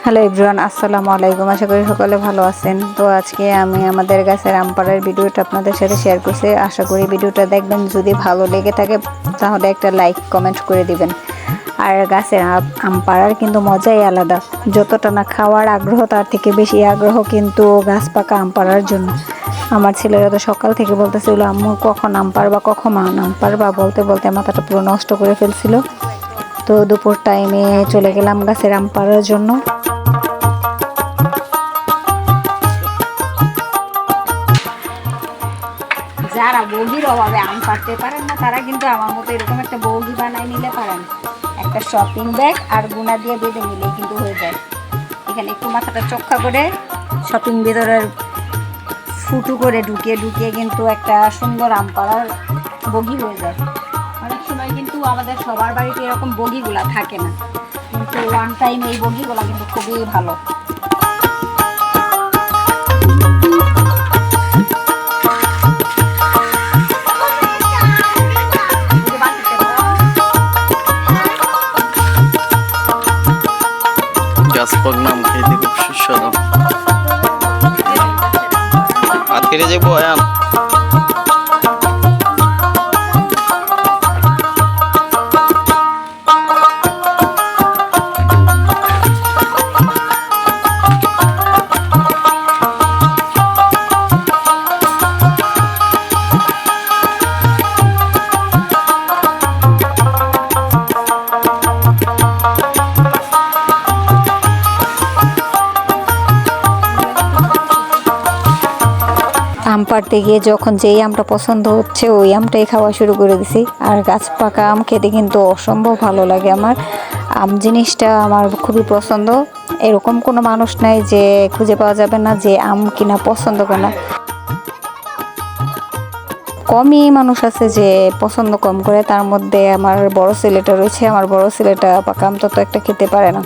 Hello everyone, আসসালামু আলাইকুম। আশা করি সকলে ভালো আছেন। তো আজকে আমি আমাদের গাছের আম পাড়ার ভিডিওটা আপনাদের সাথে শেয়ার করছি। আশা করি ভিডিওটা দেখবেন। যদি ভালো লেগে থাকে তাহলে একটা লাইক কমেন্ট করে দিবেন। আর গাছের আম পাড়ার কিন্তু মজাই আলাদা। যতটা না খাওয়ার আগ্রহ, তার থেকে বেশি আগ্রহ কিন্তু গাছ পাকা আম পাড়ার জন্য। আমার ছেলেরা তো সকাল থেকে বলতেছিল, আম্মু কখন আম পাড়বা, কখন আম পাড়বা, বলতে বলতে মাথাটা পুরো নষ্ট করে ফেলছিল। তো দুপুর টাইমে চলে গেলাম গাছের আম পাড়ার জন্য। যারা বগির অভাবে আম পাড়তে পারেন না, তারা কিন্তু আমার মতো এরকম একটা বগি বানাই নিলে পারেন। একটা শপিং ব্যাগ আর গুনা দিয়ে বেঁধে নিলেই কিন্তু হয়ে যায়। এখানে একটু মাথাটা চোখা করে শপিং ভিতরের ফুটু করে ঢুকিয়ে ঢুকিয়ে কিন্তু একটা সুন্দর আম পাড়ার বগি হয়ে যায়। অনেক সময় কিন্তু আমাদের সবার বাড়িতে এরকম বগিগুলা থাকে না, কিন্তু ওয়ান টাইম এই বগিগুলা কিন্তু খুবই ভালো। গাছপাগনা আম খাইতে খুব সুস্বাদু। হাত কেটে যাবো আয়ান। আম পাড়তে গিয়ে যখন যেই আমটা পছন্দ হচ্ছে ওই আমটাই খাওয়া শুরু করে দিছি। আর গাছ পাকা আম খেতে কিন্তু অসম্ভব ভালো লাগে আমার। আম জিনিসটা আমার খুবই পছন্দ। এরকম কোনো মানুষ নাই যে খুঁজে পাওয়া যাবে না যে আম কিনা পছন্দ করে না। কমই মানুষ আছে যে পছন্দ কম করে। তার মধ্যে আমার বড় ছেলেটা রয়েছে। আমার বড় ছেলেটা পাকা আম তত একটা খেতে পারে না।